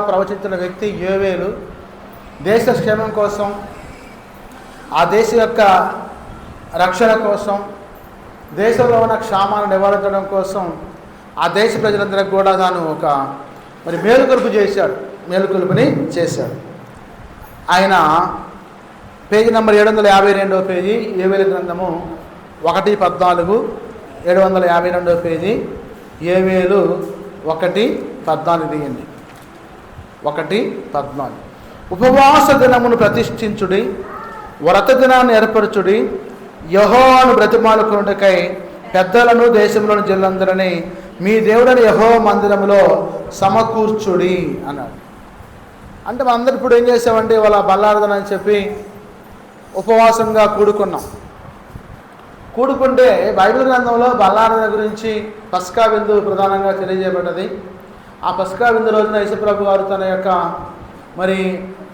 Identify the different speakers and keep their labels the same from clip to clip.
Speaker 1: ప్రవచించిన వ్యక్తి యోవేలు దేశ క్షేమం కోసం, ఆ దేశ యొక్క రక్షణ కోసం, దేశంలో ఉన్న క్షామాలను నివారించడం కోసం ఆ దేశ ప్రజలందరికీ కూడా తాను ఒక మేలుకొలుపు చేశాడు, మేలుకొలుపుని చేశాడు. ఆయన పేజీ నెంబర్ 752 పేజీ, యోవేలు గ్రంథము 1:14, 752 పేజీ, యోవేలు 1:14 తీయండి. 1:14. ఉపవాస దినమును ప్రతిష్ఠించుడి, వ్రత దినాన్ని ఏర్పరచుడి, యెహోవాను బ్రతిమాలుకొనుటకై పెద్దలను దేశంలోని జనులందరినీ మీ దేవుడని యెహోవా మందిరములో సమకూర్చుడి అన్నాడు. అంటే మనందరూ ఇప్పుడు ఏం చేసామంటే వాళ్ళ బల్లారదన అని చెప్పి ఉపవాసంగా కూడుకుంటే బైబిల్ గ్రంథంలో బల్లారదన గురించి పస్కా విందు ప్రధానంగా తెలియజేయబడ్డది. ఆ పస్కా విందు రోజున యేసుప్రభు వారు తన యొక్క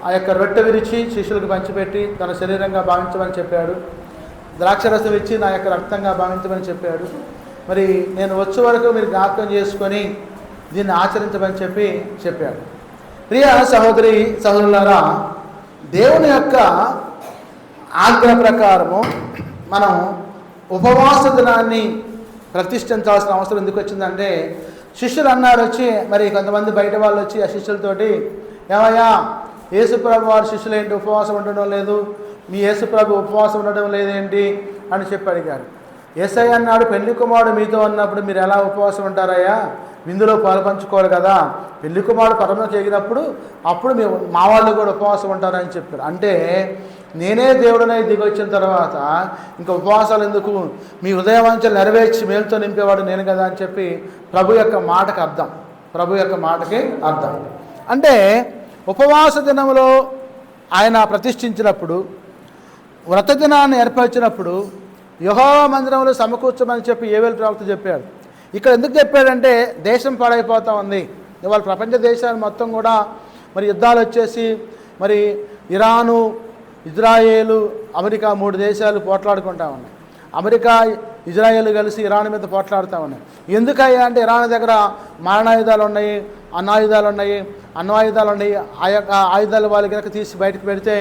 Speaker 1: ఆ యొక్క రొట్టె విరిచి శిష్యులకు పంచిపెట్టి తన శరీరంగా భావించమని చెప్పాడు. ద్రాక్షరసం ఇచ్చి నా యొక్క రక్తంగా భావించమని చెప్పాడు. నేను వచ్చే వరకు మీరు జ్ఞాపకం చేసుకొని దీన్ని ఆచరించమని చెప్పాడు. ప్రియ సహోదరి సహోదరులారా, దేవుని యొక్క ఆజ్ఞ ప్రకారము మనం ఉపవాస దినాన్ని ప్రతిష్ఠించాల్సిన అవసరం ఎందుకు వచ్చిందంటే, శిష్యులు అన్నారు వచ్చి, కొంతమంది బయట వాళ్ళు వచ్చి ఆ శిష్యులతోటి, ఏమయ్యా యేసుప్రభు వారి శిష్యులు ఏంటి ఉపవాసం ఉండడం లేదు, మీ యేసుప్రభు ఉపవాసం ఉండడం లేదేంటి అని చెప్పి అడిగారు. యేసయ్య అన్నాడు, పెళ్లి కుమారుడు మీతో ఉన్నప్పుడు మీరు ఎలా ఉపవాసం ఉంటారయ్యా, విందులో పాలుపంచుకోవాలి కదా, పెళ్లి కుమారుడు పరమకి ఎగినప్పుడు అప్పుడు మా వాళ్ళు కూడా ఉపవాసం ఉంటారని చెప్పారు. అంటే నేనే దేవుడనై దిగొచ్చిన తర్వాత ఇంకా ఉపవాసాలు ఎందుకు, మీ హృదయవాంఛలు నెరవేర్చి మేలుతో నింపేవాడు నేను కదా అని చెప్పి ప్రభు యొక్క మాటకి అర్థం. అంటే ఉపవాస దినంలో ఆయన ప్రతిష్ఠించినప్పుడు, వ్రత దినాన్ని ఏర్పరిచినప్పుడు యెహోవా మందిరంలో సమకూర్చమని చెప్పి యోవేలు ప్రవక్త చెప్పాడు. ఇక్కడ ఎందుకు చెప్పాడంటే, దేశం పాడైపోతూ ఉంది. ఇవాళ ప్రపంచ దేశాలు మొత్తం కూడా యుద్ధాలు వచ్చేసి ఇరాను, ఇజ్రాయేలు, అమెరికా 3 దేశాలు పోట్లాడుకుంటా ఉన్నాయి. అమెరికా, ఇజ్రాయేల్ కలిసి ఇరాన్ మీద పోట్లాడుతూ ఉన్నాయి. ఎందుకయ్యా అంటే, ఇరాన్ దగ్గర మారణాయుధాలు ఉన్నాయి, అణ్వాయుధాలు ఉన్నాయి. ఆ యొక్క ఆయుధాలు వాళ్ళు కనుక తీసి బయటకు పెడితే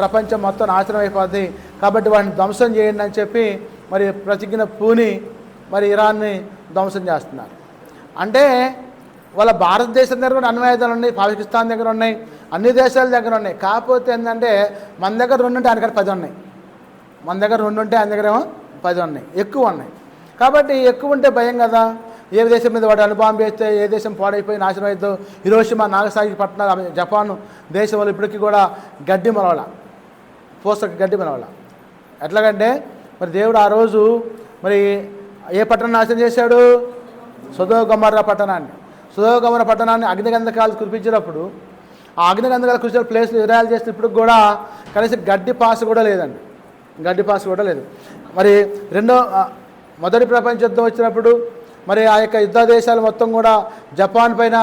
Speaker 1: ప్రపంచం మొత్తం నాశనం అయిపోద్ది, కాబట్టి వాటిని ధ్వంసం చేయండి అని చెప్పి ప్రతిజ్ఞ పూని ఇరాన్ని ధ్వంసం చేస్తున్నారు. అంటే వాళ్ళ భారతదేశం దగ్గర కూడా అణ్వాయుధాలు ఉన్నాయి, పాకిస్తాన్ దగ్గర ఉన్నాయి, అన్ని దేశాల దగ్గర ఉన్నాయి. కాకపోతే ఏంటంటే, మన దగ్గర 2 ఉంటే ఆయన దగ్గర 10 ఉన్నాయి, మన దగ్గర 2 ఉంటే ఆయన దగ్గర 10 ఉన్నాయి, ఎక్కువ ఉన్నాయి. కాబట్టి ఎక్కువ ఉంటే భయం కదా, ఏ దేశం మీద వాడు అణుబాంబు వేస్తే ఏ దేశం పాడైపోయి నాశనం అవుతుందో. హిరోషిమా, నాగసాకి పట్టణాలు, జపాన్ దేశంలో ఇప్పటికీ కూడా గడ్డి మొలవల, పోస్తకు గడ్డి మొలవల. ఎట్లాగంటే దేవుడు ఆ రోజు ఏ పట్టణం నాశనం చేశాడు? సొదొమ గొమొర్రా పట్టణాన్ని అగ్నిగంధకాలు కురిపించినప్పుడు, ఆ అగ్నిగంధకాలు కురిసిన ప్లేస్లో ఇజ్రాయెల్ చేసిన ఇప్పుడు కూడా కనీసం గడ్డి పాసు కూడా లేదు. మొదటి ప్రపంచ యుద్ధం వచ్చినప్పుడు ఆ యొక్క యుద్ధ దేశాలు మొత్తం కూడా జపాన్ పైన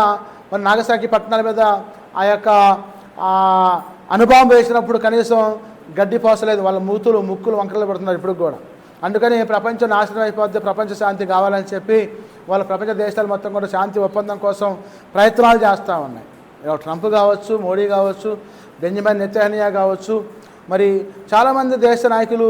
Speaker 1: నాగసాకి పట్టణాల మీద ఆ యొక్క అణుబాంబు వేసినప్పుడు కనీసం గడ్డి పోసలేదు. వాళ్ళ ముక్కులు వంకరలు పడుతున్నారు ఇప్పుడు కూడా. అందుకని ప్రపంచం నాశనం అయిపోద్ది, ప్రపంచ శాంతి కావాలని చెప్పి వాళ్ళ ప్రపంచ దేశాలు మొత్తం కూడా శాంతి ఒప్పందం కోసం ప్రయత్నాలు చేస్తూ ఉన్నాయి. ట్రంప్ కావచ్చు, మోడీ కావచ్చు, బెంజమిన్ నెతన్యాహు కావచ్చు, చాలామంది దేశ నాయకులు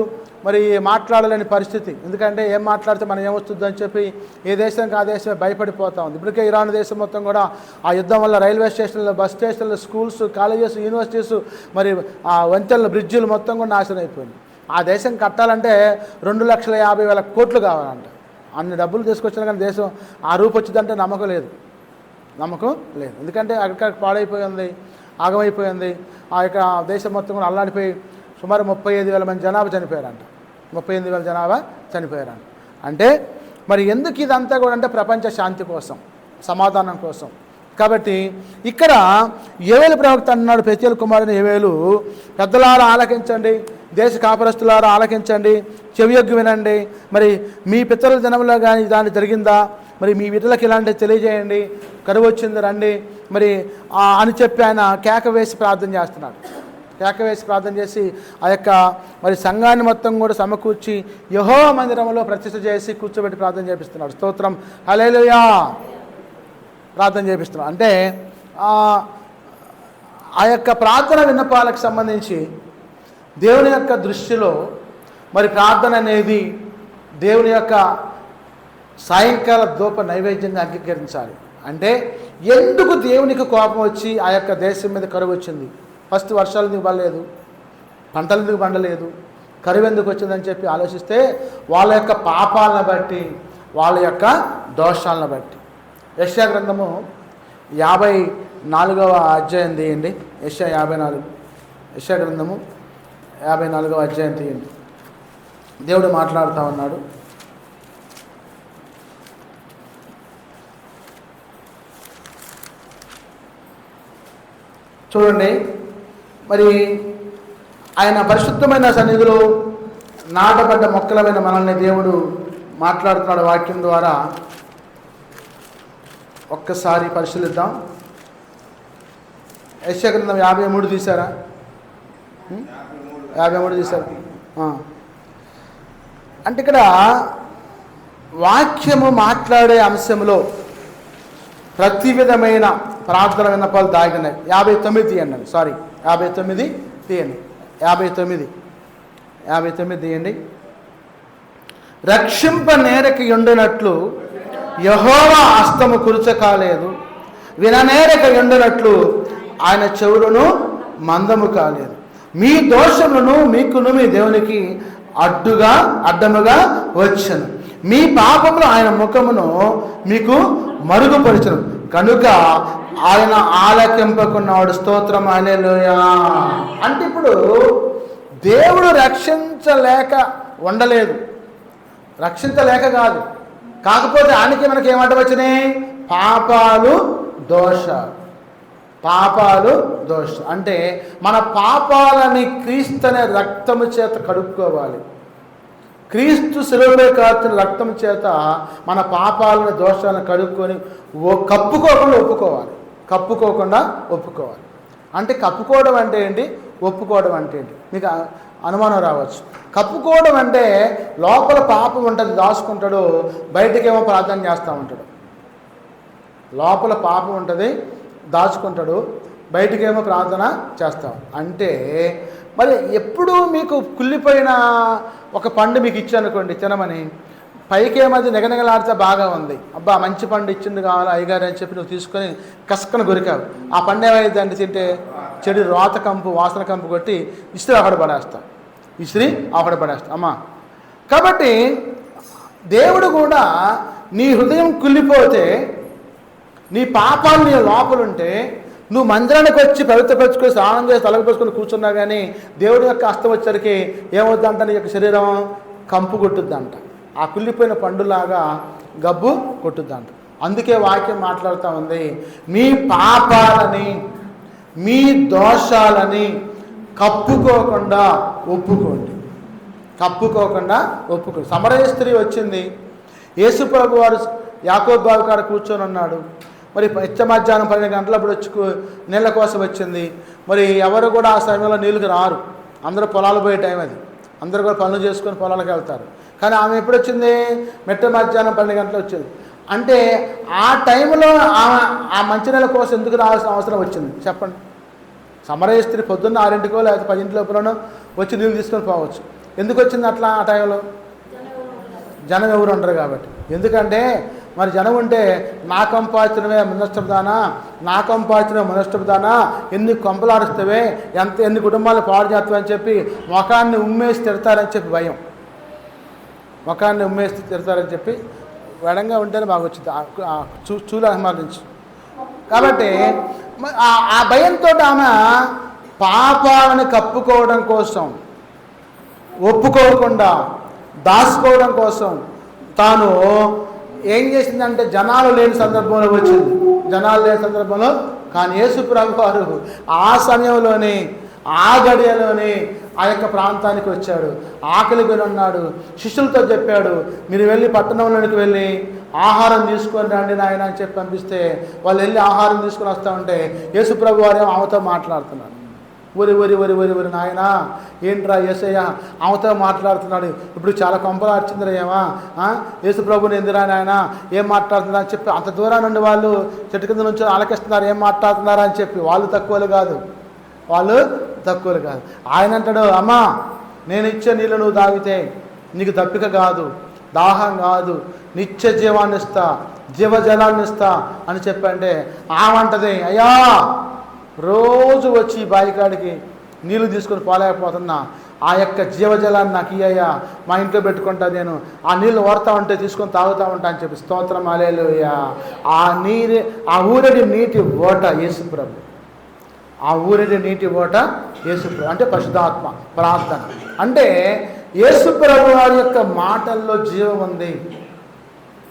Speaker 1: మాట్లాడలేని పరిస్థితి. ఎందుకంటే ఏం మాట్లాడితే మనం ఏమొస్తుందని చెప్పి ఏ దేశానికి ఆ దేశమే భయపడిపోతూ ఉంది. ఇప్పటికే ఇరాన్ దేశం మొత్తం కూడా ఆ యుద్ధం వల్ల రైల్వే స్టేషన్లు, బస్ స్టేషన్లు, స్కూల్స్, కాలేజెస్, యూనివర్సిటీస్, ఆ వంతెనలు, బ్రిడ్జిలు మొత్తం కూడా నాశనం అయిపోయింది. ఆ దేశం కట్టాలంటే 2,50,000 కోట్లు కావాలంట. అన్ని డబ్బులు తీసుకొచ్చినా కానీ దేశం ఆ రూపు వచ్చిందంటే నమ్మకం లేదు. ఎందుకంటే అక్కడ పాడైపోయింది, ఆగమైపోయింది. ఆ యొక్క దేశం మొత్తం కూడా అల్లాడిపోయి సుమారు 35,000 మంది జనాభా చనిపోయారంట. 38,000 జనాభా చనిపోయారంట. అంటే ఎందుకు ఇదంతా కూడా అంటే ప్రపంచ శాంతి కోసం, సమాధానం కోసం. కాబట్టి ఇక్కడ యోవేలు ప్రవక్త అన్నాడు, పెతుయేలు కుమారుని యోవేలు, పెద్దలారా ఆలకించండి, దేశ కాపురస్తులారా ఆలకించండి, చెవియొగ్గి వినండి. మీ పితరుల దినంలో కానీ దాన్ని జరిగిందా? మీ బిడ్డలకు ఇలాంటివి తెలియజేయండి. కరువు వచ్చింది రండి అని చెప్పి ఆయన కేక వేసి ప్రార్థన చేసి ఆ యొక్క సంఘాన్ని మొత్తం కూడా సమకూర్చి యెహోవా మందిరంలో ప్రతిష్ఠ చేసి కూర్చోబెట్టి ప్రార్థన చేపిస్తున్నాడు. స్తోత్రం, హల్లెలూయా, ప్రార్థన చేపిస్తున్నాడు. అంటే ఆ యొక్క ప్రార్థన విన్నపాలకు సంబంధించి దేవుని యొక్క దృష్టిలో మరి ప్రార్థన అనేది దేవుని యొక్క సాయంకాల ధూప నైవేద్యంగా అంగీకరించాలి. అంటే ఎందుకు దేవునికి కోపం వచ్చి ఆ యొక్క దేశం మీద కరువు వచ్చింది? ఫస్ట్ వర్షాలు ఎందుకు పడలేదు, పంటలు ఎందుకు పండలేదు, కరువు ఎందుకు వచ్చిందని చెప్పి ఆలోచిస్తే వాళ్ళ యొక్క పాపాలను బట్టి, వాళ్ళ యొక్క దోషాలను బట్టి. యెషయా గ్రంథము 54వ అధ్యాయం తీయండి. యెషయా 54, యెషయా గ్రంథము 54వ అధ్యాయం తీయండి. దేవుడు మాట్లాడుతూ ఉన్నాడు. చూడండి, మరి ఆయన పరిశుద్ధమైన సన్నిధిలో నాటబడ్డ మొక్కలమైన మనల్ని దేవుడు మాట్లాడుతున్నాడు వాక్యం ద్వారా. ఒక్కసారి పరిశీలిద్దాం. యెషయా గ్రంథం 53 తీశారా? 53 తీశారు. అంటే ఇక్కడ వాక్యము మాట్లాడే అంశంలో ప్రతి విధమైన ప్రార్థన విన్నపాలు దాగినాయి. 59 తీయండి. 59 తీయండి. 59 తీయండి. రక్షింప నేరకి ఉండినట్లు యెహోవా హస్తము కురుచ కాలేదు, విననేరక ఉండినట్లు ఆయన చెవులను మందము కాలేదు. మీ దోషములను మీకును మీ దేవునికి అడ్డముగా వచ్చను, మీ పాపములు ఆయన ముఖమును మీకు మరుగుపరచను, కనుక ఆయన ఆలకింపకున్నాడు. స్తోత్రం, హల్లెలూయా. అంటే ఇప్పుడు దేవుడు రక్షించలేక ఉండలేదు, రక్షించలేక కాదు, కాకపోతే ఆయనకి మనకి ఏమంట వచ్చినాయి? పాపాలు దోషాలు. అంటే మన పాపాలని క్రీస్తు అనే రక్తము చేత కడుక్కోవాలి. క్రీస్తు శిలువపై కాచిన రక్తం చేత మన పాపాలను దోషాలను కడుక్కొని కప్పుకోకుండా ఒప్పుకోవాలి. అంటే కప్పుకోవడం అంటే ఏంటి, ఒప్పుకోవడం అంటే ఏంటి? మీకు అనుమానం రావచ్చు. కప్పుకోవడం అంటే లోపల పాపం ఉంటుంది, దాచుకుంటాడు, బయటకేమో ప్రార్థన చేస్తూ ఉంటాడు. లోపల పాపం ఉంటుంది, దాచుకుంటాడు, బయటకేమో ప్రార్థన చేస్తాం. అంటే మరి ఎప్పుడు మీకు కుళ్ళిపోయిన ఒక పండు మీకు ఇచ్చానుకోండి తినమని, పైకేమది నిగనిగలాడితే బాగా ఉంది, అబ్బా మంచి పండు ఇచ్చింది కావాలి అయ్యగారు అని చెప్పి నువ్వు తీసుకొని కసుకన కొరికావు. ఆ పండు ఏమైందండి తింటే? చెడు రోత కంపు, వాసన కంపు కొట్టి ఇస్త్రీ అక్కడ పడేస్తాం. అమ్మా, కాబట్టి దేవుడు కూడా నీ హృదయం కుళ్ళిపోతే, నీ పాపాలు నీ లోపలుంటే, నువ్వు మందిరానికి వచ్చి పవిత్రపరుచుకొని స్నానం చేసి తలగపరుచుకొని కూర్చున్నా కానీ దేవుడి యొక్క హస్తం వచ్చరికి ఏమవుద్దంట? నీ యొక్క శరీరం కంపు కొట్టుద్దంట, ఆ కుళ్ళిపోయిన పండులాగా గబ్బు కొట్టుద్దంట. అందుకే వాక్యం మాట్లాడుతూ ఉంది, మీ పాపాలని మీ దోషాలని కప్పుకోకుండా ఒప్పుకోండి. సమరయ స్త్రీ వచ్చింది, యేసు ప్రభు వారు యాకోబు బావి కాడ కూర్చొని ఉన్నాడు. మరి మధ్యాహ్నం 12 గంటలప్పుడు వచ్చి నీళ్ళ కోసం వచ్చింది. మరి ఎవరు కూడా ఆ సమయంలో నీళ్ళకి రారు, అందరూ పొలాలు పోయే టైం అది, అందరూ కూడా పనులు చేసుకొని పొలాలకు వెళ్తారు. కానీ ఆమె ఎప్పుడు వచ్చింది? మధ్యాహ్నం 12 గంటలు వచ్చింది. అంటే ఆ టైంలో ఆమె ఆ మంచినీళ్ళ కోసం ఎందుకు రావాల్సిన అవసరం వచ్చింది చెప్పండి? సమరయ స్త్రీ పొద్దున్న 6 లేకపోతే 10 లోపలనో వచ్చి నీళ్ళు తీసుకొని పోవచ్చు. ఎందుకు వచ్చింది అట్లా? ఆ టైంలో జనం ఎవరు ఉండరు కాబట్టి. ఎందుకంటే మరి జనం ఉంటే నా కంపాచనమే మునష్టపుదానా, ఎన్ని కొంపలాడుస్తావే, ఎన్ని కుటుంబాలు పాడు చేస్తావని అని చెప్పి ముఖాన్ని ఉమ్మేసి తిడతారని చెప్పి భయం. వేడంగా ఉంటేనే బాగా వచ్చింది చూలు అహ్మాదించి. కాబట్టి ఆ భయంతో ఆమె పాపాలను కప్పుకోవడం కోసం, ఒప్పుకోకుండా దాచుకోవడం కోసం తాను ఏం చేసిందంటే జనాలు లేని సందర్భంలో వచ్చింది. కానీ యేసు ప్రభు వారు ఆ సమయంలోనే, ఆ గడియలోనే ఆ యొక్క ప్రాంతానికి వచ్చాడు. ఆకలిగా ఉన్నాడు. శిష్యులతో చెప్పాడు, మీరు వెళ్ళి పట్టణంలోనికి వెళ్ళి ఆహారం తీసుకొని రండి నాయన అని చెప్పి పంపిస్తే వాళ్ళు వెళ్ళి ఆహారం తీసుకొని వస్తూ ఉంటే యేసు ప్రభు వారు ఆమెతో మాట్లాడుతున్నారు. ఒరి నాయన ఏంట్రా యేసయ్య ఆమెతో మాట్లాడుతున్నాడు, ఇప్పుడు చాలా కొంపలార్చిందిరా ఏమా, యేసు ప్రభుని ఎందురా నాయన ఏం మాట్లాడుతున్నా అని చెప్పి అంత దూరం నుండి వాళ్ళు చెట్టు కింద నుంచి ఆలకిస్తున్నారు, ఏం మాట్లాడుతున్నారా అని చెప్పి. వాళ్ళు తక్కువలు కాదు, వాళ్ళు తక్కువలు కాదు. ఆయన అంటాడు, అమ్మా నేను ఇచ్చే నీళ్ళు నువ్వు తాగితే నీకు దప్పిక కాదు, దాహం కాదు, నిత్య జీవాన్ని ఇస్తా, జీవజలాన్ని ఇస్తా అని చెప్పంటే ఆమంటది, అయ్యా రోజు వచ్చి ఈ బాయికాడికి నీళ్ళు తీసుకొని పోలేకపోతున్నా, ఆ యొక్క జీవజలాన్ని నాకు ఇయ్యా, మా ఇంట్లో పెట్టుకుంటా, నేను ఆ నీళ్ళు ఓడతా ఉంటే తీసుకొని తాగుతూ ఉంటా అని చెప్పి స్తోత్రం హల్లెలూయా. ఆ ఊరడి నీటి ఓట యేసుప్రభు, ఆ ఊరడి నీటి ఓట యేసుప్రభు అంటే పరిశుద్ధాత్మ ప్రార్థన. అంటే యేసుప్రభు వారి యొక్క మాటల్లో జీవం ఉంది,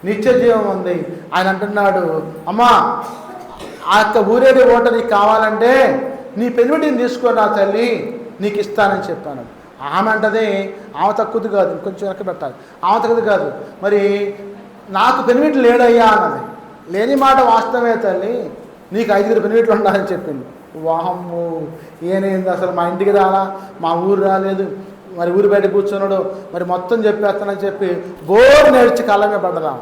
Speaker 1: నిత్య జీవం ఉంది. ఆయన అంటున్నాడు, అమ్మా ఆ యొక్క ఊరేడి ఓట నీకు కావాలంటే నీ పెనిమిటిని తీసుకొని నా తల్లి నీకు ఇస్తానని చెప్పాను. ఆమె అంటది, ఆమె తక్కువది కాదు, ఇంకొంచెం వెనక పెట్టాలి, ఆమె తక్కువది కాదు, మరి నాకు పెనిమిటి లేడయ్యా అన్నది. లేని మాట వాస్తవమే తల్లి, నీకు 5 పెనిమిట్లు ఉండాలని చెప్పింది. వాహమ్ము ఏనేంది, అసలు మా ఇంటికి రాలా, మా ఊరు రాలేదు, మరి ఊరు బయట కూర్చున్నాడు, మరి మొత్తం చెప్పేస్తానని చెప్పి బోర్ నేర్చి కాళ్ళ మీద పడ్డదా,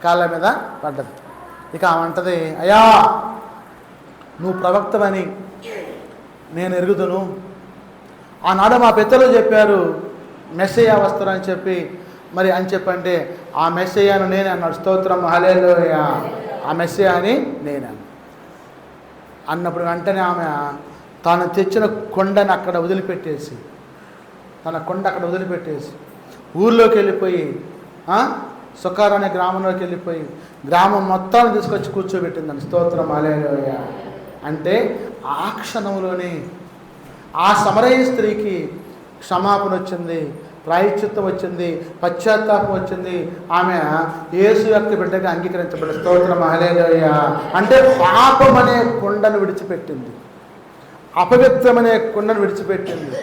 Speaker 1: కాళ్ళ మీద పడ్డది. ఇక ఆమె అంటది, అయ్యా నువ్వు ప్రవక్తవని నేను ఎరుగుదును, ఆనాడు మా పెద్దలు చెప్పారు మెస్సయ్య వస్తారని చెప్పి, మరి అని చెప్పంటే ఆ మెస్సయ్యను నేనే అన్నాడు. స్తోత్రం హల్లెలూయా. ఆ మెస్సయ్య అని నేనే అన్నప్పుడు వెంటనే ఆమె తాను తెచ్చిన కొండని అక్కడ వదిలిపెట్టేసి, తన కొండ అక్కడ వదిలిపెట్టేసి ఊర్లోకి వెళ్ళిపోయి, సుకార్ అనే గ్రామంలోకి వెళ్ళిపోయి గ్రామం మొత్తాన్ని తీసుకొచ్చి కూర్చోబెట్టిందని. స్తోత్రం హల్లెలూయా. అంటే ఆ క్షణంలోనే ఆ సమరయ స్త్రీకి క్షమాపణ వచ్చింది, ప్రాయశ్చిత్తం వచ్చింది, పశ్చాత్తాపం వచ్చింది. ఆమె యేసు యొక్క బిడ్డగా అంగీకరించబడింది. స్తోత్రం హల్లెలూయా. అంటే పాపం అనే కొండను విడిచిపెట్టింది, అపవిత్రమనే కొండను విడిచిపెట్టింది,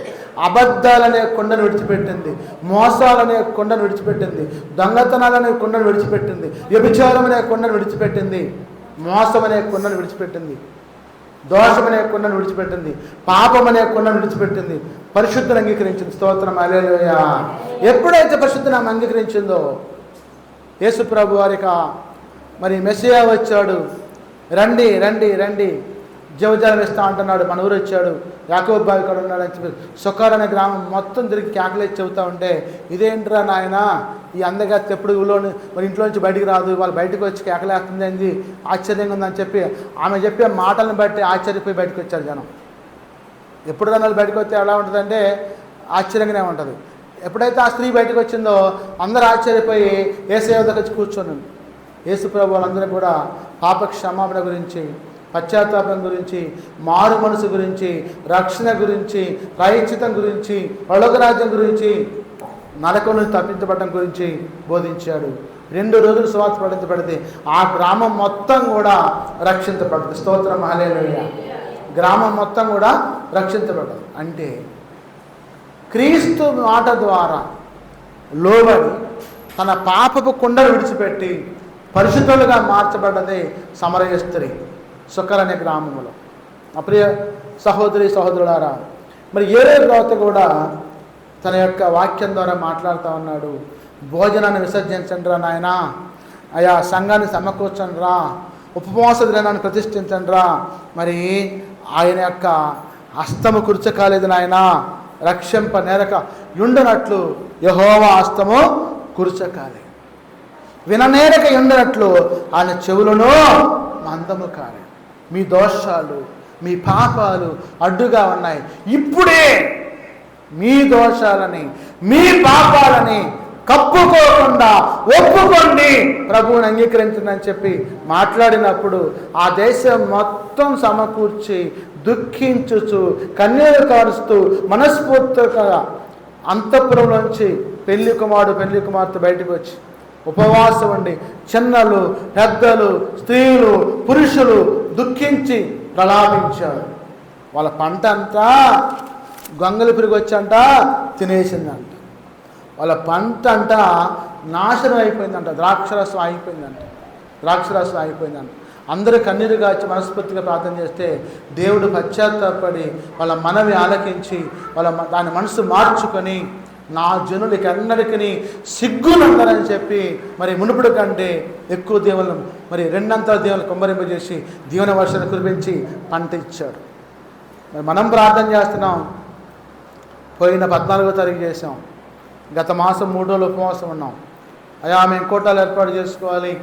Speaker 1: అబద్ధాలనే కొండను విడిచిపెట్టింది, మోసాలనే కొండను విడిచిపెట్టింది, దొంగతనాలనే కొండను విడిచిపెట్టింది, వ్యభిచారం అనే కొండను విడిచిపెట్టింది, మోసం అనే కొండను విడిచిపెట్టింది, దోషం అనే కొండను విడిచిపెట్టింది, పాపం అనే కొండను విడిచిపెట్టింది, పరిశుద్ధను అంగీకరించింది. స్తోత్రం హల్లెలూయా. ఎప్పుడైతే పరిశుద్ధను ఆమె అంగీకరించిందో యేసు ప్రభు వారికి మరి మెస్సయ్య వచ్చాడు, రండి రండి రండి జీవజలం ఇస్తా అంటున్నాడు. మన ఊరు వచ్చాడు, యాకోబు బావి ఇక్కడ ఉన్నాడు అని చెప్పి సుకార్ అనే గ్రామం మొత్తం తిరిగి కేకలేసి చెబుతూ ఉంటే, ఇదేంట్రా నాయన ఈ అందగత్తి ఎప్పుడు ఊళ్ళోని మరి ఇంట్లో నుంచి బయటికి రాదు, వాళ్ళు బయటకు వచ్చి కేకలేస్తుంది ఏంది, ఆశ్చర్యంగా ఉందని చెప్పి ఆమె చెప్పే మాటలను బట్టి ఆశ్చర్యపోయి బయటకు వచ్చారు జనం. ఎప్పుడు వాళ్ళు బయటకు వస్తే ఎలా ఉంటుందంటే ఆశ్చర్యంగానే ఉంటుంది. ఎప్పుడైతే ఆ స్త్రీ బయటకు వచ్చిందో అందరూ ఆశ్చర్యపోయి యేసయ్య దగ్గరికి వచ్చి కూర్చొని, యేసు ప్రభు వాళ్ళందరూ కూడా పాప క్షమాపణ గురించి, పశ్చాత్తాపం గురించి, మారు మనసు గురించి, రక్షణ గురించి, ప్రాయశ్చిత్తం గురించి, పరలోక రాజ్యం గురించి, నరకం నుంచి తప్పించబడడం గురించి బోధించాడు. 2 రోజులు సువార్త ప్రకటించబడింది. ఆ గ్రామం మొత్తం కూడా రక్షించబడింది. స్తోత్రం హల్లెలూయా. గ్రామం మొత్తం కూడా రక్షించబడ్డది. అంటే క్రీస్తు మాట ద్వారా లోబడి తన పాపపు కుండలు విడిచిపెట్టి పరిశుద్ధులుగా మార్చబడ్డది సమరయ స్త్రీ సుకర్ అనే గ్రామంలో. ప్రియ సహోదరి సహోదరులారా, మరి ఏరే ప్రవక్త కూడా తన యొక్క వాక్యం ద్వారా మాట్లాడుతూ ఉన్నాడు. భోజనాన్ని విసర్జించండి రా నాయన, అయా సంఘాన్ని సమకూర్చండి రా, ఉపవాస దినాన్ని ప్రతిష్ఠించండి రా. మరి ఆయన యొక్క హస్తము కుర్చకాలేదు నాయన, రక్షింప నేరక యుండనట్లు యెహోవా హస్తము కుర్చకాలే, విననేరక యుండనట్లు ఆయన చెవులను మందము కాలే. మీ దోషాలు, మీ పాపాలు అడ్డుగా ఉన్నాయి. ఇప్పుడే మీ దోషాలని, మీ పాపాలని కప్పుకోకుండా ఒప్పుకోండి, ప్రభువుని అంగీకరించండి అని చెప్పి మాట్లాడినప్పుడు ఆ దేశం మొత్తం సమకూర్చి దుఃఖించుచు కన్నీరు కారుస్తూ మనస్ఫూర్తిగా అంతఃపురంలోంచి పెళ్లి కుమారుడు పెళ్లి కుమార్తె బయటకు వచ్చి ఉపవాసం ఉండి చిన్నలు పెద్దలు స్త్రీలు పురుషులు దుఃఖించి ప్రలాపించారు. వాళ్ళ పంట అంతా గొంగలి పురుగు వచ్చంట తినేసిందంట. వాళ్ళ పంట అంట నాశనం అయిపోయిందంట, ద్రాక్షరసం అయిపోయిందంట. అందరూ కన్నీరు గాచి మనస్ఫూర్తిగా ప్రార్థన చేస్తే దేవుడు పశ్చాత్తాపడి వాళ్ళ మనవి ఆలకించి దాని మనసు మార్చుకొని నా జనులకి ఎన్నడికి సిగ్గునందరని చెప్పి మరి మునుపుడు కంటే ఎక్కువ దేవులను మరి 2 అంతల దేవులను కుమ్మరింపజేసి దీవెన వర్షాన్ని కురిపించి పంట ఇచ్చాడు. మరి మనం ప్రార్థన చేస్తున్నాం. పోయిన 14వ తారీఖు చేసాం, గత మాసం 3 రోజులు ఉపవాసం ఉన్నాం. అయ్యా మేము కోటాలు ఏర్పాటు చేసుకోవాలి,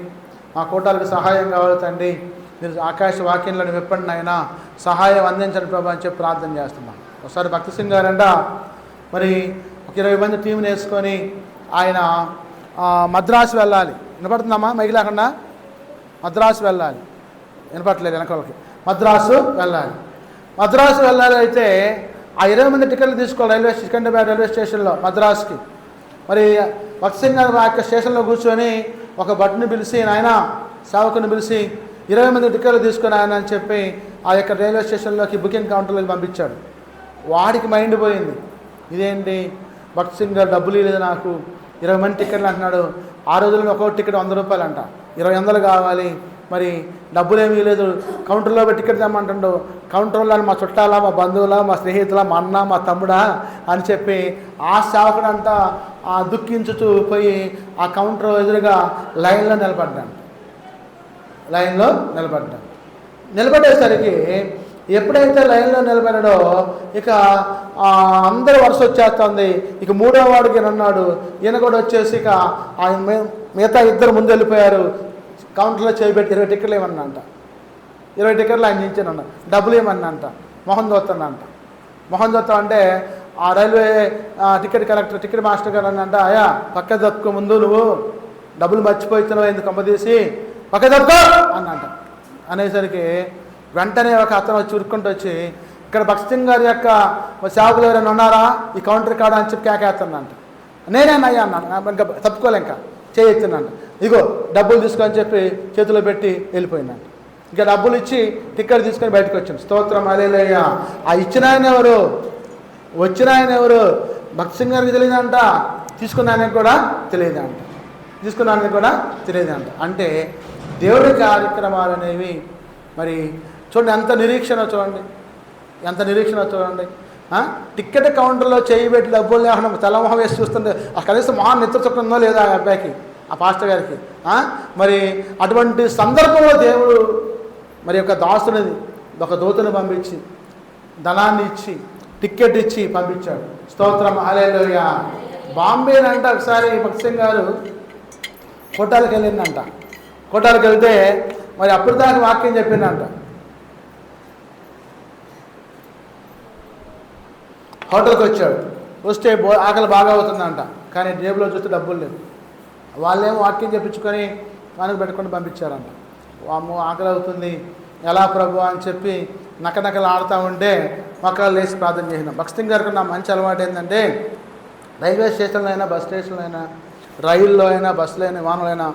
Speaker 1: మా కోటాలకు సహాయం కావాలి తండ్రి, మీరు ఆకాశ వాక్యంలను విప్పండి అయినా సహాయం అందించండి ప్రభు అని చెప్పి ప్రార్థన చేస్తున్నాం. ఒకసారి భక్తి సింగ్ గారంట మరి ఒక 20 మంది టీంని వేసుకొని ఆయన మద్రాసు వెళ్ళాలి. వినపడుతుందమ్మా మైకి లేకుండా? మద్రాసు వెళ్ళాలి, వినపట్లేదు వెనకాలకి. మద్రాసు వెళ్ళాలి. అయితే ఆ 20 మంది టికెట్లు తీసుకోవాలి సికింద్రాబాద్ రైల్వే స్టేషన్లో మద్రాసుకి. మరి భక్తి సింగ్ గారు ఆ యొక్క స్టేషన్లో కూర్చొని ఒక భటుని పిలిచి, ఆయన సేవకుని పిలిచి 20 మంది టికెట్లు తీసుకొని ఆయన అని చెప్పి ఆ యొక్క రైల్వే స్టేషన్లోకి బుకింగ్ కౌంటర్లోకి పంపించాడు. వాడికి మైండ్ పోయింది, ఇదేంటి భక్తి సింగ్ గారు డబ్బులు ఇవ్వలేదు నాకు, 20 మంది టికెట్లు అంటున్నాడు. ఆ రోజుల్లో ఒక్కొక్క టికెట్ 100 రూపాయలు అంట, 20 కావాలి, మరి డబ్బులు ఏమీ లేదు, కౌంటర్లో టికెట్ తెమ్మంటుండు. కౌంటర్లో మా చుట్టాలా, మా బంధువులా, మా స్నేహితులా, మా అన్న, మా తమ్ముడా అని చెప్పి ఆ సేవకుడంతా దుఃఖించుతూ పోయి ఆ కౌంటర్ ఎదురుగా లైన్లో నిలబడ్డాడు. నిలబడేసరికి ఎప్పుడైతే లైన్లో నిలబడాడో ఇక అందరూ వరుస వచ్చేస్తుంది. ఇక 3వ వాడికి అన్నాడు, ఈయన కూడా వచ్చేసి ఇక ఆయన మిగతా 2 ముందు వెళ్ళిపోయారు. కౌంటర్లో చేయబెట్టి 20 టికెట్లు ఏమన్నంట, 20 టికెట్లు ఆయన ఇచ్చానంట. డబ్బులు ఏమన్నంట, మొహం దోస్తానంట. మొహం దోత్తం అంటే ఆ రైల్వే టికెట్ మాస్టర్ గారు అన్నంట, అయ్యా పక్క దప్పుకో, ముందు నువ్వు డబ్బులు మర్చిపోతున్నావు ఎందుకు కంపదీసి పక్క దప్పుకో అన్నంట. అనేసరికి వెంటనే ఒక అతను వచ్చి ఉరుక్కుంటూ వచ్చి, ఇక్కడ భక్తి సింగ్ గారి యొక్క సేవకులు ఎవరైనా ఉన్నారా ఈ కౌంటర్ కాడ అని చెప్పి కేకేస్తుందంట. నేనేనయ్యా అన్నాను, ఇంకా తప్పుకోలే, ఇంకా చేయొచ్చిందంట. ఇగో డబ్బులు తీసుకొని చెప్పి చేతిలో పెట్టి వెళ్ళిపోయిందంట. ఇంకా డబ్బులు ఇచ్చి టికెట్ తీసుకొని బయటకు వచ్చింది. స్తోత్రం హల్లెలూయా. ఆ ఇచ్చిన ఆయన ఎవరు, వచ్చిన ఆయన ఎవరు భక్తి సింగ్ గారికి తెలియదంట, తీసుకున్న ఆయనకు కూడా తెలియదంట. అంటే దేవుడి కార్యక్రమాలు అనేవి మరి చూడండి, ఎంత నిరీక్షణ చూడండి. టికెట్ కౌంటర్లో చేయబెట్టి డబ్బులు లేకుండా తలమొహం వేసి చూస్తుంటే కనీసం మొహాన్ని నెత్తుకుందో లేదా ఆ అబ్బాయికి, ఆ పాస్టర్ గారికి. మరి అటువంటి సందర్భంలో దేవుడు మరి ఒక దాసుని, ఒక దూతను పంపించి ధనాన్ని ఇచ్చి టికెట్ ఇచ్చి పంపించాడు. స్తోత్రం హల్లెలూయా. బాంబేనంట ఒకసారి భక్తి సింగ్ గారు కోటాలకు వెళ్ళిందంట. కోటాలకు వెళ్తే మరి అప్పుడు దాకా వాక్యం చెప్పిందంట. హోటల్కి వచ్చాడు, వస్తే ఆకలి బాగా అవుతుందంట, కానీ జేబులో చూస్తే డబ్బులు లేవు. వాళ్ళేమో వాక్యం చెప్పించుకొని మనకు పెట్టుకొని పంపించారంట. అమ్మో ఆకలి అవుతుంది, ఎలా ప్రభు అని చెప్పి నకనకలు ఆడుతూ ఉంటే మొక్కలు లేచి ప్రార్థన చేసినాం. భక్తి సింగ్ గారికి నా మంచి అలవాటు ఏంటంటే రైల్వే స్టేషన్లో అయినా, బస్ స్టేషన్లో అయినా, రైల్లో అయినా, బస్సులో అయినా, విమానంలో అయినా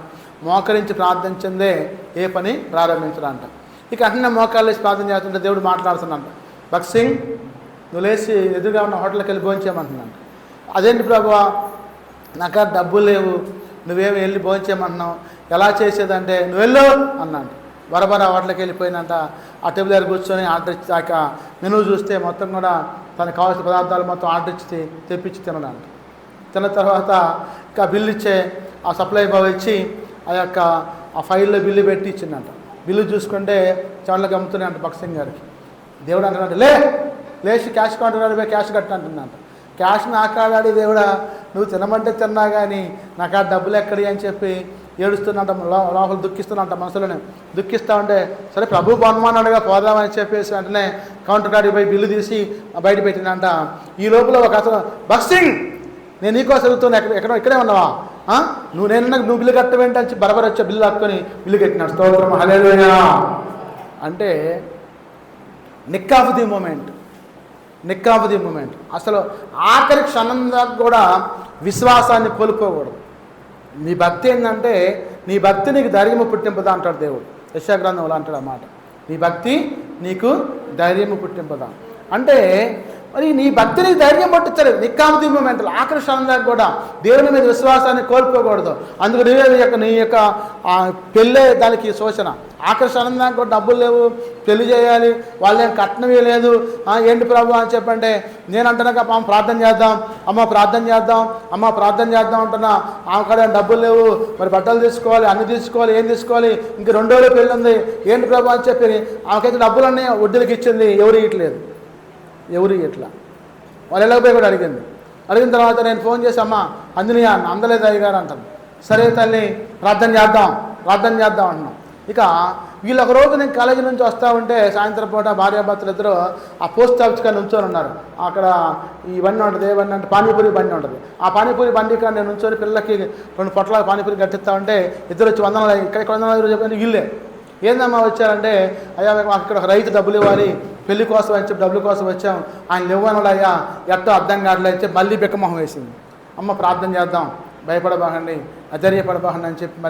Speaker 1: మోకరించి ప్రార్థించిందే ఏ పని ప్రారంభించడంట. ఇక అట్లనే మోకాళ్ళు లేచి ప్రార్థన చేస్తుంటే దేవుడు మాట్లాడుతున్నాంట, భక్తి సింగ్ నువ్వు లేచి ఎదురుగా ఉన్న హోటల్కి వెళ్ళి భోంచేయమంటున్నాను. అదేంటి ప్రభువా నాకు డబ్బులు లేవు, నువ్వేమి వెళ్ళి భోంచేయమంటున్నావు, ఎలా చేసేదంటే నువ్వు వెళ్ళు అన్నాడు. బరబర హోటల్కి వెళ్ళిపోయినంట. ఆ టేబుల్ దగ్గర కూర్చొని ఆర్డర్ ఇచ్చి ఆ మెనూ చూస్తే మొత్తం కూడా తనకు కావాల్సిన పదార్థాలు మొత్తం ఆర్డర్ ఇచ్చి తెప్పించి తినడంట. తిన్న తర్వాత ఇంకా బిల్లు ఇచ్చే ఆ సప్లై బాయ్ ఇచ్చి ఆ యొక్క ఆ ఫైల్లో బిల్లు పెట్టి ఇచ్చిందంట. బిల్లు చూసుకుంటే చెవులకు అమ్ముతున్నాయంట భక్తి సింగ్ గారికి. దేవుడు అంటున్నాడు, లేచి క్యాష్ కౌంటర్ పోయి క్యాష్ కట్టంటుందంట. క్యాష్ నాకాడాడి దేవుడా, నువ్వు తినమంటే తిన్నా కానీ నాకు ఆ డబ్బులు ఎక్కడి అని చెప్పి ఏడుస్తున్నట్ట, లోపల దుఃఖిస్తున్నట్ట, మనసులోనే దుఃఖిస్తూ ఉంటే సరే ప్రభు బొమ్మన్నాడుగా పోదామని చెప్పేసి వెంటనే కౌంటర్ కాడికి పోయి బిల్లు తీసి బయట పెట్టిందంట. ఈ లోపల ఒక అతను, భక్తి సింగ్ నేను నీకోసం చదువుతున్నా, ఇక్కడే ఉన్నావా, నువ్వు బిల్లు కట్టవేంటి అని బరబర వచ్చే బిల్లు కట్టుకొని బిల్లు కట్టినాడు. స్తోత్రం హల్లెలూయా. అంటే నిక్ ఆఫ్ ది మూమెంట్. అసలు ఆఖరి క్షణం దాకా కూడా విశ్వాసాన్ని కోల్పోకూడదు. నీ భక్తి ఏంటంటే నీ భక్తి నీకు ధైర్యము పుట్టింపదా అంటాడు దేవుడు. యెషయా గ్రంథంలో అంటాడు అన్నమాట, నీ భక్తి నీకు ధైర్యము పుట్టింపదా. అంటే మరి నీ భక్తిని ధైర్యం పట్టించలేదు. నిక్కామతి మూమెంట్లు ఆఖరి క్షణం దాకా కూడా దేవుని మీద విశ్వాసాన్ని కోల్పోకూడదు. అందుకు నీ యొక్క పెళ్ళే దానికి సూచన. ఆఖరి క్షణం దాకా కూడా డబ్బులు లేవు, పెళ్లి చేయాలి, వాళ్ళేం కట్నమే లేదు, ఏంటి ప్రభు అని చెప్పంటే నేను అంటున్నాక అమ్మ ప్రార్థన చేద్దాం అంటున్నా. ఆమె కాడ డబ్బులు లేవు, మరి బట్టలు తీసుకోవాలి, అన్ని తీసుకోవాలి, ఏం తీసుకోవాలి, ఇంక 2 రోజులు పెళ్ళి ఉంది, ఏంటి ప్రభు అని చెప్పి ఆమెకైతే డబ్బులన్నీ వడ్డీలకి ఇచ్చింది, ఎవరు ఇవ్వట్లేదు. ఎవరు ఇట్లా వాళ్ళు వెళ్ళకపోయి కూడా అడిగిన తర్వాత నేను ఫోన్ చేసి అమ్మ అందిని అందలేదు అయ్యగారు అంటాను. సరే తల్లి ప్రార్థన చేద్దాం అంటున్నాం. ఇక వీళ్ళు ఒక రోజు నేను కాలేజీ నుంచి వస్తూ ఉంటే సాయంత్రం పూట భార్యాభర్తలు ఇద్దరు ఆ పోస్ట్ ఆఫీస్ కానీ నుంచొని ఉన్నారు. అక్కడ ఈ బండి ఉంటుంది, ఏ బండి అంటే పానీపూరి బండి ఉంటుంది. ఆ పానీపూరి బండి కానీ నేను నుంచొని పిల్లలకి 2 పొట్లాలు పానీపూరి కట్టిస్తా ఉంటే ఇద్దరు వచ్చి ఇక్కడ 100 చెప్పండి వీళ్ళే. ఏందమ్మా వచ్చారంటే అయ్యా మాకు ఇక్కడ ఒక రైతు డబ్బులు ఇవ్వాలి, పెళ్లి కోసం అని చెప్పి డబ్బుల కోసం వచ్చాం, ఆయన ఇవ్వనుడు అయ్యా ఎట్టో అర్థం కావట్లేదు మళ్ళీ బిక్కమొహం వేసింది. అమ్మ ప్రార్థన చేద్దాం, భయపడబాకండి, అధైర్యపడబాకండి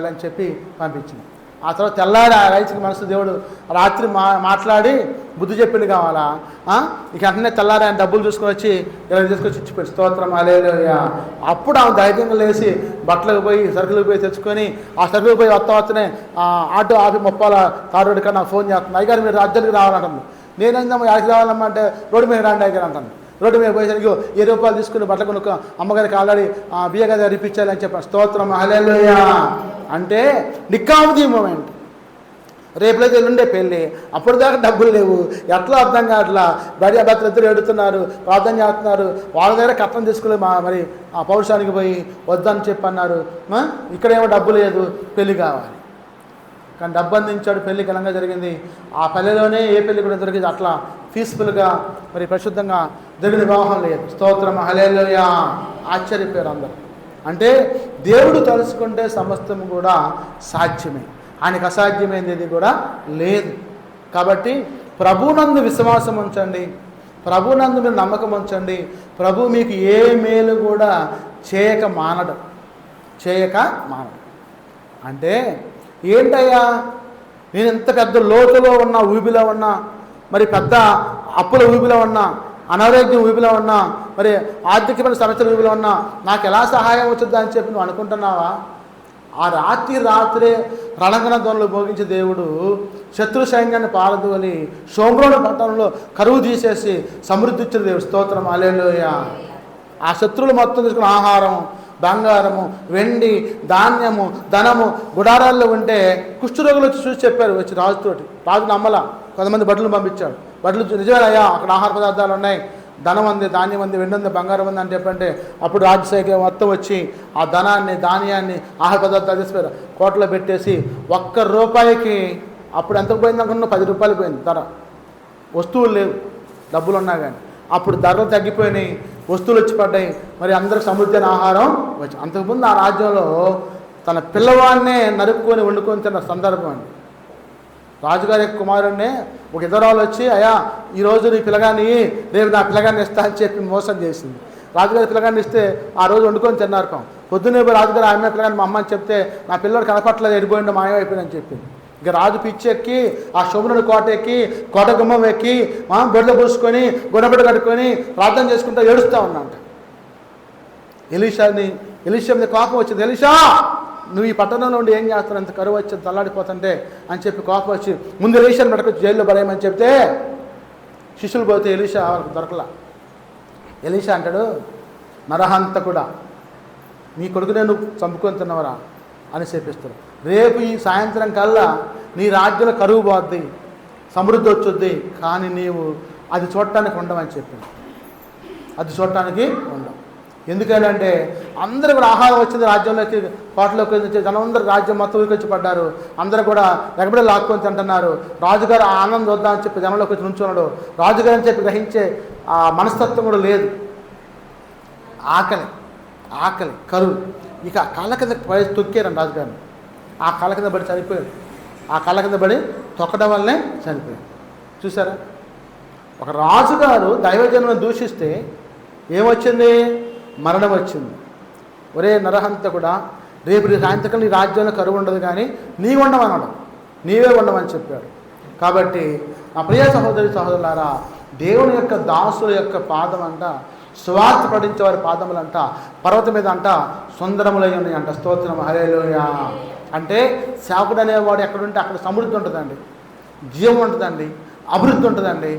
Speaker 1: అని చెప్పి పంపించింది. ఆ తర్వాత తెల్లారి ఆ రైతుకి మనసు దేవుడు రాత్రి మాట్లాడి బుద్ధి చెప్పింది కావాలా. ఇక వెంటనే తెల్లారి ఆయన డబ్బులు తీసుకొని వచ్చి ఇలా తీసుకొచ్చి ఇచ్చిపోయి స్తోత్రం హల్లెలూయా. అప్పుడు ఆమె ధైర్యంగా లేచి బట్టలకు పోయి సరుకులకు పోయి తెచ్చుకొని ఆ సరుకులకు పోయి వస్తనే ఆటో ఆపి 30 తారోడి కన్నా ఫోన్ చేస్తుంది. అయ్యగారు మీరు రాజ్యానికి రావాలంటాను. నేనేందమ్మా యాడికి రావాలమ్మా అంటే రోడ్డు మీద రాండి అయ్యగారు అంటాను. రోడ్డు మీద పోయేసరికి 20 రూపాయలు తీసుకుని బట్టలు కొనుక్కో అమ్మగారికి ఆల్రెడీ బియ్య గది రిపించాలి అని చెప్పాను. స్తోత్రం హల్లెలూయా. అంటే నిక్కాముది మూమెంట్. రేపులైతే ఎల్లుండే పెళ్ళి, అప్పుడు దాకా డబ్బులు లేవు, ఎట్లా అర్థం కావట్లా. భార్యాభర్తలు ఇద్దరు ఎడుతున్నారు, ప్రార్థన చేస్తున్నారు. వాళ్ళ దగ్గర కట్నం తీసుకుని మరి ఆ పౌరుషానికి పోయి వద్దని చెప్పి అన్నారు. ఇక్కడేమో డబ్బు లేదు, పెళ్ళి కావాలి. కానీ డబ్బు అందించాడు, పెళ్లి ఘనంగా జరిగింది. ఆ పల్లెలోనే ఏ పెళ్లి కూడా జరిగింది అట్లా పీస్ఫుల్గా మరి పరిశుద్ధంగా జరిగిన వివాహం లేదు. స్తోత్రం హల్లెలూయా. ఆశ్చర్యపోయారు అందరూ. అంటే దేవుడు తలుచుకుంటే సమస్తం కూడా సాధ్యమే, ఆయనకు అసాధ్యమైనది కూడా లేదు. కాబట్టి ప్రభునందు విశ్వాసం ఉంచండి, ప్రభునందు మీరు నమ్మకం ఉంచండి. ప్రభు మీకు ఏ మేలు కూడా చేయక మానడు. అంటే ఏంటయ్యా నేను ఎంత పెద్ద లోతులో ఉన్నా, ఊబిలో ఉన్నా, మరి పెద్ద అప్పుల ఊబిలో ఉన్నా, అనారోగ్యం ఊబిలో ఉన్నా, మరి ఆర్థికమైన సమస్యల ఊబిలో ఉన్నా నాకు ఎలా సహాయం అవుతుంది అని చెప్పి నువ్వు అనుకుంటున్నావా? ఆ రాత్రే రణంగన ధ్వనులు భోగించే దేవుడు శత్రు సైన్యాన్ని పారదోలి షోమ్రోను పట్టణంలో కరువు తీసేసి సమృద్ధి ఇచ్చిన దేవుడు. స్తోత్రం హల్లెలూయా. ఆ శత్రువులు మొత్తం తీసుకున్న ఆహారం, బంగారము, వెండి, ధాన్యము, ధనము గుడారాల్లో ఉంటే కుష్ఠరోగులు వచ్చి చూసి చెప్పారు. వచ్చి రాజుతోటి, రాజు నమ్మల, కొంతమంది బట్టలు పంపించాడు. బట్టలు నిజమేనయ్యా అక్కడ ఆహార పదార్థాలు ఉన్నాయి, ధనం ఉంది, ధాన్యం ఉంది, వెండి ఉంది, బంగారం ఉంది అని చెప్పంటే అప్పుడు రాజశాఖ మొత్తం వచ్చి ఆ ధనాన్ని, ధాన్యాన్ని, ఆహార పదార్థాలు తీసిపోయారు, కోట్లో పెట్టేసి ₹1 అప్పుడు ఎంతకు పోయింది అనుకున్నా? ₹10 పోయింది ధర. వస్తువులు లేవు, డబ్బులు ఉన్నా కానీ. అప్పుడు ధరలు తగ్గిపోయినాయి, వస్తువులు వచ్చి పడ్డాయి, మరి అందరికి సమృద్ధి అయిన ఆహారం వచ్చి. అంతకుముందు ఆ రాజ్యంలో తన పిల్లవాడినే నరుక్కొని వండుకొని తిన్న సందర్భం అండి. రాజుగారి కుమారుడినే ఒక ఇద్దరాలు వచ్చి అయ్యా ఈరోజు నీ పిల్లగాన్ని, రేపు నా పిల్లగాన్ని ఇస్తా అని చెప్పి మోసం చేసింది. రాజుగారి పిల్లగాన్ని ఇస్తే ఆ రోజు వండుకొని తిన్నారు. పొద్దున్నే రాజుగారు ఆమె పిల్లగాని మా అమ్మని చెప్తే నా పిల్లడు కనపట్లేదు, ఎడిపోయిండు, మాయమైపోయిందని చెప్పింది. ఇక రాజు పిచ్చెక్కి ఆ శోభనుడి కోట ఎక్కి, కోట గుమ్మం ఎక్కి, బొడ్లు పూసుకొని, గుణబెట్ట కట్టుకొని ప్రార్థన చేసుకుంటూ ఏడుస్తూ ఉన్నాంట. ఎలీషా మీద కోపం వచ్చింది. ఎలీషా నువ్వు ఈ పట్టణంలో ఉండి ఏం చేస్తావు, అంత కరువు వచ్చింది, తల్లాడిపోతుంటే అని చెప్పి కోపం వచ్చి ముందు ఎలీషాని పట్టుకొచ్చి జైల్లో పడేయమని చెప్తే శిష్యులు పోతే ఎలీషా వాళ్ళకి దొరకలా. ఎలీషా అంటాడు, నరహంతకుడా నీ కొడుకునే నువ్వు చంపుకొని తిన్నవరా అని చెప్పిస్తారు. రేపు ఈ సాయంత్రం కల్లా నీ రాజ్యంలో కరువు పోద్ది, సమృద్ధి వచ్చుద్ది, కానీ నీవు అది చూడటానికి ఉండవని చెప్పింది. అది చూడటానికి ఉండవు. ఎందుకంటే అందరూ కూడా ఆహారం వచ్చింది రాజ్యంలోకి, కోటలోకి వచ్చి జనందరూ రాజ్యం మొత్తం వచ్చి పడ్డారు. అందరూ కూడా ఎగబడి లాక్కొని తింటున్నారు. రాజుగారు ఆనందం వద్దామని చెప్పి జనంలోకి వచ్చి నుంచున్నాడు. రాజుగారు అని చెప్పి గ్రహించే ఆ మనస్తత్వం కూడా లేదు. ఆకలి కరువు. ఇక కాళ్ళ కింద తొక్కారండి రాజుగారిని. ఆ కాళ్ళ కింద పడి చనిపోయాడు. ఆ కాళ్ళ కింద పడి తొక్కడం వల్లనే చనిపోయాడు. చూసారా, ఒక రాజుగారు దైవజనులను దూషిస్తే ఏమొచ్చింది? మరణం వచ్చింది. ఒరే నరహంతకుడా, రేపు సాయంత్రం నీ రాజ్యంలో కరువు ఉండదు, కానీ నీ ఉండమన్నాడు, నీవే ఉండమని చెప్పాడు. కాబట్టి నా ప్రియ సహోదరులారా, దేవుని యొక్క దాసుల యొక్క పాదం అంట, స్వార్థ పడించే వారి పాదములంట పర్వతం మీద అంట సుందరములై ఉన్నాయి అంట. స్తోత్రం హల్లెలూయా. అంటే సేవకుడు అనేవాడు ఎక్కడుంటే అక్కడ సమృద్ధి ఉంటుందండి, జీవం ఉంటుందండి, అభివృద్ధి ఉంటుందండి,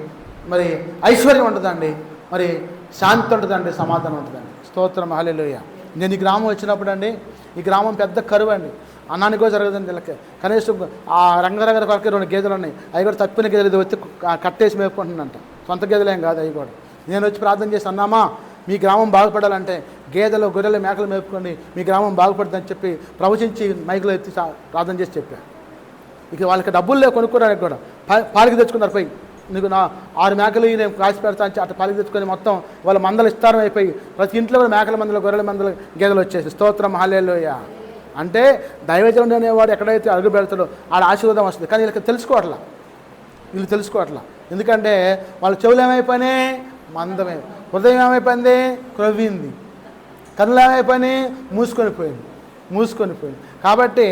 Speaker 1: మరి ఐశ్వర్యం ఉంటుందండి, మరి శాంతి ఉంటుందండి, సమాధానం ఉంటుందండి. స్తోత్రం హల్లెలూయా. నేను ఈ గ్రామం వచ్చినప్పుడు అండి, ఈ గ్రామం పెద్ద కరువు అండి, అన్నానికి కూడా జరగదండి. వీళ్ళకి కనీసం ఆ రంగరంగ కొరకే 2 గేదెలు ఉన్నాయి. అవి కూడా తప్పిన గేదెలు వచ్చి కట్టేసి మేపుకుంటుందంట. సొంత గేదెలు ఏం కాదు, అవి కూడా నేను వచ్చి ప్రార్థన చేసి అన్నామా మీ గ్రామం బాగుపడాలంటే గేదెలు గొర్రెలు మేకలు మేపుకోండి, మీ గ్రామం బాగుపడుతుందని చెప్పి ప్రవచించి మైకులో ఎత్తి ప్రార్థన చేసి చెప్పాను. ఇక వాళ్ళకి డబ్బులు లేవు కొనుక్కోవడానికి కూడా, పాలికి తెచ్చుకున్నారు పోయి, నీకు నా 6 మేకలు నేను కాసి పెడతా అని అట్లా పాలికి తెచ్చుకొని మొత్తం వాళ్ళ మందలు ఇస్తారం అయిపోయి ప్రతి ఇంట్లో కూడా మేకల మందలు గొర్రెల మందలు గేదెలు వచ్చేసి స్తోత్రం హల్లెలూయా. అంటే దైవజనుడు అనేవాడు ఎక్కడైతే అడుగు పెడతాడో ఆడ ఆశీర్వాదం వస్తుంది. కానీ వీళ్ళకి వీళ్ళు తెలుసుకోవట్లా. ఎందుకంటే వాళ్ళ చెవులు ఏమైపోయినాయి, మందమే, హృదయం ఏమైపోయింది, క్రొవ్వింది, కన్నులు ఏమైపోయినాయి, మూసుకొని పోయింది. కాబట్టి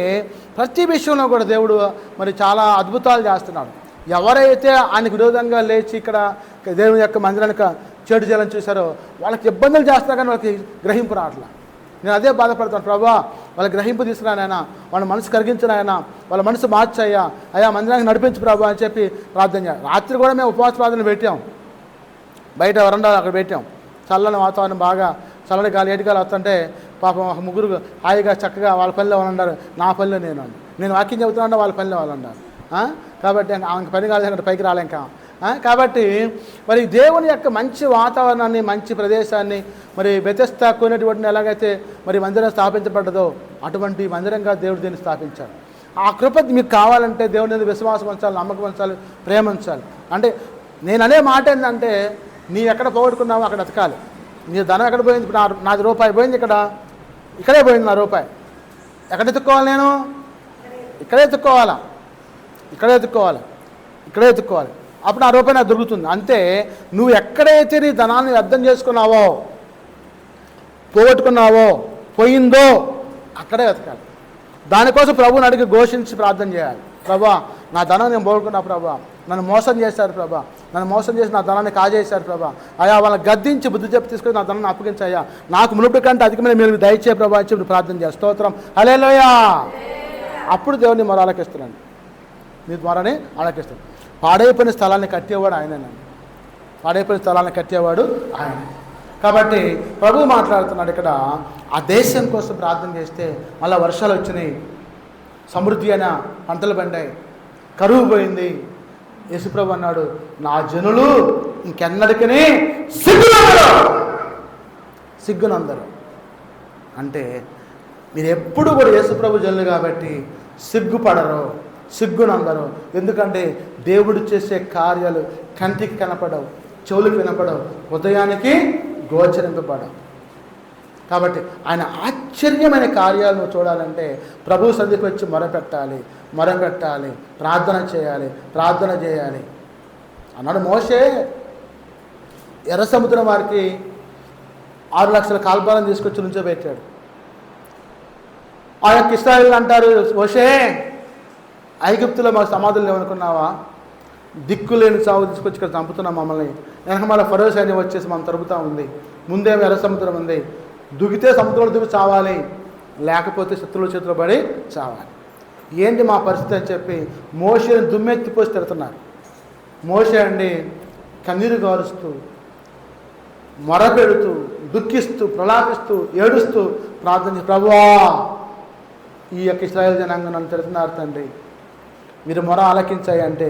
Speaker 1: ప్రతి విషయంలో కూడా దేవుడు మరి చాలా అద్భుతాలు చేస్తున్నాడు. ఎవరైతే ఆయనకు విరోధంగా లేచి ఇక్కడ దేవుని యొక్క మందిరానికి చెడు చేయాలని చూశారో వాళ్ళకి ఇబ్బందులు చేస్తున్నా కానీ వాళ్ళకి గ్రహింపు రావట్లా. నేను అదే బాధపడతాను, ప్రభా వాళ్ళ గ్రహింపు తీసుకురానైనా, వాళ్ళ మనసు కరిగించినాయనా, వాళ్ళ మనసు మార్చయ్యా, అయ్యా మందిరానికి నడిపించు ప్రభా అని చెప్పి ప్రార్థన చేయాలి. రాత్రి కూడా మేము ఉపవాస ప్రార్థన పెట్టాం, బయట వరండాలు అక్కడ పెట్టాం. చల్లని వాతావరణం, బాగా చల్లని గాలి, ఏటి గాలి వస్తుంటే పాపం ఒక ముగ్గురు హాయిగా చక్కగా వాళ్ళ పనిలో వాళ్ళు అన్నారు, నా పనిలో నేను వాక్యం చెబుతున్నా వాళ్ళ పనిలో వాళ్ళు అన్నారు. కాబట్టి ఆమెకు పని కాదు, అక్కడ పైకి రాలేం కా. కాబట్టి మరి దేవుని యొక్క మంచి వాతావరణాన్ని, మంచి ప్రదేశాన్ని, మరి బెతెస్దా కొనేటువంటి ఎలాగైతే మరి మందిరం స్థాపించబడ్డదో అటువంటి మందిరంగా దేవుడు దీన్ని స్థాపించాడు. ఆ కృప మీకు కావాలంటే దేవుని మీద విశ్వాసం ఉంచాలి, నమ్మకం ఉంచాలి, ప్రేమ ఉంచాలి. అంటే నేను అనే మాట ఏంటంటే, నీ ఎక్కడ పోగొట్టుకున్నావో అక్కడ ఎతకాలి. నీ ధనం ఎక్కడ పోయింది, ఇప్పుడు నాది రూపాయి పోయింది, ఇక్కడే పోయింది నా రూపాయి, ఎక్కడ ఎత్తుక్కోవాలి, నేను ఇక్కడే ఎత్తుక్కోవాలి. అప్పుడు ఆ రూపాయి నాకు దొరుకుతుంది. అంతే, నువ్వు ఎక్కడైతే నీ ధనాన్ని వ్యర్థం చేసుకున్నావో, పోగొట్టుకున్నావో, పోయిందో అక్కడే వెతకాలి. దానికోసం ప్రభువుని అడిగి ఘోషించి ప్రార్థన చేయాలి. ప్రభా నా ధనం నేను పోగొట్టుకున్నా, ప్రభా నన్ను మోసం చేశారు, ప్రభా నన్ను మోసం చేసి నా ధనాన్ని కాజేశారు, ప్రభా అయా వాళ్ళని గద్దించి బుద్ధి చెప్పి తీసుకొని నా ధనాన్ని అప్పగించాయా, నాకు మునుపు కంటే అధికమైన మీరు దయచే ప్రభా అని చెప్పి ప్రార్థన చేయాలి. స్తోత్రం హల్లెలూయా. అప్పుడు దేవుని మొర ఆలకిస్తున్నాను, నీ ద్వారానే ఆలకిస్తాను. పాడైపోయిన స్థలాన్ని కట్టేవాడు ఆయన. కాబట్టి ప్రభువు మాట్లాడుతున్నాడు ఇక్కడ, ఆ దేశం కోసం ప్రార్థన చేస్తే మళ్ళీ వర్షాలు వచ్చినాయి, సమృద్ధి అయిన పంటలు పండాయి, కరువు పోయింది. యేసుప్రభు అన్నాడు, నా జనులు ఇంకెన్నడికనే సిగ్గునందరు. అంటే మీరు ఎప్పుడు కూడా యేసుప్రభు జనులు కాబట్టి సిగ్గునందరు. ఎందుకంటే దేవుడు చేసే కార్యాలు కంటికి కనపడవు, చెవులకు వినపడవు, హృదయానికి గోచరింపబడవు. కాబట్టి ఆయన ఆశ్చర్యమైన కార్యాలను చూడాలంటే ప్రభు సన్నిధికి వచ్చి మొరపెట్టాలి, ప్రార్థన చేయాలి అన్నాడు. మోషే ఎర్ర సముద్రం వారికి 6 లక్షల కాల్బాలను తీసుకొచ్చి నుంచోబెట్టాడు. ఆ యొక్క ఇశ్రాయేలు అంటారు, మోషే ఐగుప్తులో మాకు సమాధులు లేవనుకున్నావా, దిక్కులేని చావు తీసుకొచ్చి ఇక్కడ చంపుతున్నాం మమ్మల్ని, వెనక మళ్ళీ ఫరో సైన్యం వచ్చేసి మనం తరుపుతూ ఉంది, ముందేమో ఎర్ర సముద్రం ఉంది, దిగితే సముద్రంలో దిగి చావాలి, లేకపోతే శత్రువుల చేతిలో పడి చావాలి, ఏంటి మా పరిస్థితి అని చెప్పి మోషేని దుమ్మెత్తిపోసి తిడుతున్నారు. మోషే అండి కన్నీరు గారుస్తూ, మొరపెడుతూ, దుఃఖిస్తూ, ప్రలాపిస్తూ, ఏడుస్తూ ప్రార్థన చేసి, ప్రభువా ఈ యొక్క ఇశ్రాయేలు జనాంగం నన్ను తిడుతున్నారు తండ్రి, మీరు మొర ఆలకించాయి అంటే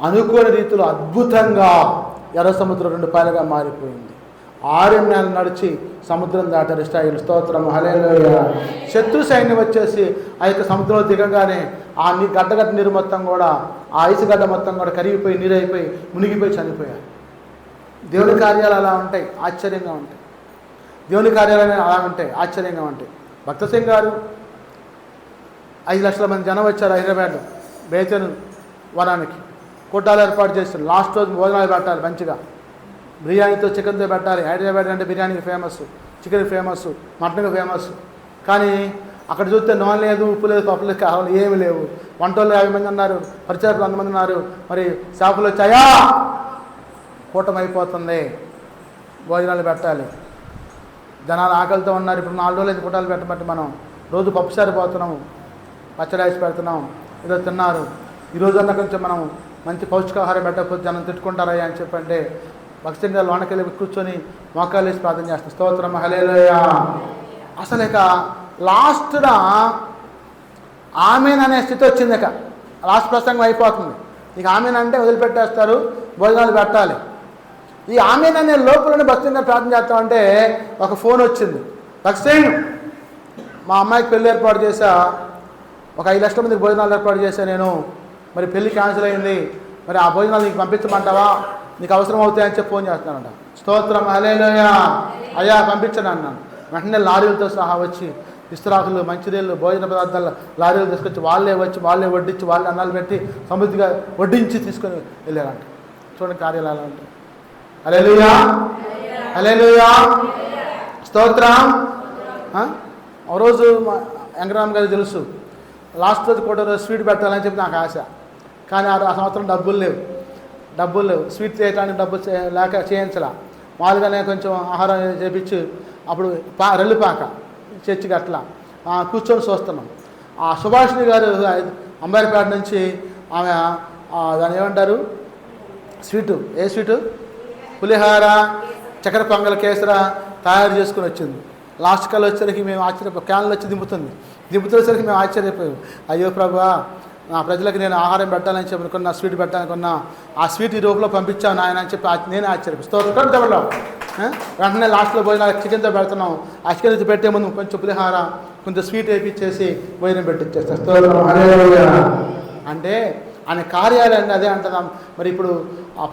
Speaker 1: అనుకోని రీతిలో అద్భుతంగా ఎర్ర సముద్రం 2 పాయలుగా మారిపోయింది. 6 నెలలు నడిచి సముద్రం దాటారు ఇశ్రాయేలు. స్తోత్రం హల్లెలూయా. శత్రు సైన్యం వచ్చేసి ఆ యొక్క సముద్రంలో దిగగానే ఆ గడ్డగడ్డ నీరు మొత్తం కూడా, ఆ ఐసుగడ్డ మొత్తం కూడా కరిగిపోయి, నీరైపోయి, మునిగిపోయి చనిపోయారు. దేవుని కార్యాలు అలా ఉంటాయి, ఆశ్చర్యంగా ఉంటాయి. భక్త సింగ్ గారు 5 లక్షల మంది జనం వచ్చారు హైదరాబాద్ బేతను వనానికి, కూటాలు ఏర్పాటు చేస్తారు. లాస్ట్ రోజు భోజనాలు పెట్టాలి, మంచిగా బిర్యానీతో చికెన్తో పెట్టాలి. హైదరాబాద్ అంటే బిర్యానీకి ఫేమస్, చికెన్కి ఫేమస్, మటన్కి ఫేమస్. కానీ అక్కడ చూస్తే నూనె లేదు, ఉప్పు లేదు, పప్పు లేదు, కావాలి ఏమి లేవు. వంటలు 50 మంది ఉన్నారు, పరిచారకులు 100 మంది ఉన్నారు. మరి షాపులు వచ్చాయా, కూటమి అయిపోతుంది, భోజనాలు పెట్టాలి. జనాలు ఆకలితో ఉన్నారు. ఇప్పుడు 4 రోజులు కూటాలు పెట్టబట్టి మనం రోజు పప్పుసారి పోతున్నాము, పచ్చడి వేసి పెడుతున్నాం, ఈరోజు తిన్నారు. ఈరోజు అన్న కొంచెం మనం మంచి పౌష్టికాహారం పెట్టకపోతే జనం తిట్టుకుంటారయ్యా అని చెప్పంటే భక్తంగా లోనకెళ్ళి కూర్చొని మోకాలు వేసి ప్రార్థన చేస్తాం. స్తోత్రం హల్లెలూయా. అసలు ఇక లాస్ట్గా ఆమెన్ అనే స్థితి వచ్చింది. ఇక లాస్ట్ ప్రసంగం అయిపోతుంది. ఇక ఆమెన్ అంటే వదిలిపెట్టేస్తారు, భోజనాలు పెట్టాలి. ఈ ఆమెను నేను లోపలనే భక్తిగా ప్రార్థన చేస్తామంటే ఒక ఫోన్ వచ్చింది. భక్సేన్ మా అమ్మాయికి పెళ్ళి ఏర్పాటు చేశా, ఒక 5 లక్షల మందికి భోజనాలు ఏర్పాటు చేశాను నేను, మరి పెళ్ళి క్యాన్సిల్ అయింది, మరి ఆ భోజనాలు నీకు పంపించమంటావా, నీకు అవసరం అవుతాయని చెప్పి ఫోన్ చేస్తున్నానంట. స్తోత్రం, హల్లెలూయా. అయ్యా పంపించను అన్నాను. వెంటనే లారీలతో సహా వచ్చి ఇస్తరాకులు, మంచినీళ్ళు, భోజన పదార్థాలు లారీలు తీసుకొచ్చి వాళ్ళే వడ్డించి వాళ్ళే అన్నాలు పెట్టి సమృద్ధిగా వడ్డించి తీసుకొని వెళ్ళారంట. చూడండి కార్యాలు ఎలా ఉంటాయి. హల్లెలూయా, హల్లెలూయా, స్తోత్రం. ఒక రోజు వెంకటరామ్ గారికి తెలుసు, లాస్ట్ రోజు కూడా స్వీట్ పెట్టాలని చెప్పి నాకు ఆశ. కానీ ఆ సంవత్సరం డబ్బులు లేవు, స్వీట్ చేయడానికి డబ్బులు లేక చేయించలా. మామూలుగానే కొంచెం ఆహారం చేపించి అప్పుడు రెల్లిపాక చర్చికి అట్లా కూర్చొని చూస్తున్నాం. ఆ సుభాషిణి గారు అంబేద్కర్ నుంచి ఆమె దాన్ని ఏమంటారు స్వీటు, ఏ స్వీటు, పులిహార, చక్కెర పొంగల్, కేసర తయారు చేసుకుని వచ్చింది. లాస్ట్ కల్ వచ్చేసరికి మేము క్యాన్లు వచ్చి దింపుతున్నసరికి మేము ఆశ్చర్యపోయాం. అయ్యో ప్రభువా, నా ప్రజలకు నేను ఆహారం పెట్టాలని చెప్పి కొన్నా, స్వీట్ పెట్టాలని కొన్నా, ఆ స్వీట్ ఈ రూపంలో పంపించాను ఆయన అని చెప్పి నేను ఆశ్చర్యపోయాను. వెంటనే లాస్ట్లో భోజనాలు చికెన్తో పెడుతున్నాం. ఆ చికెన్ పెట్టే ముందు కొంచెం పులిహార, కొంచెం స్వీట్ వేయించేసి భోజనం పెట్టించేస్తాం. అంటే ఆయన కార్యాలయం అదే అంటున్నాం. మరి ఇప్పుడు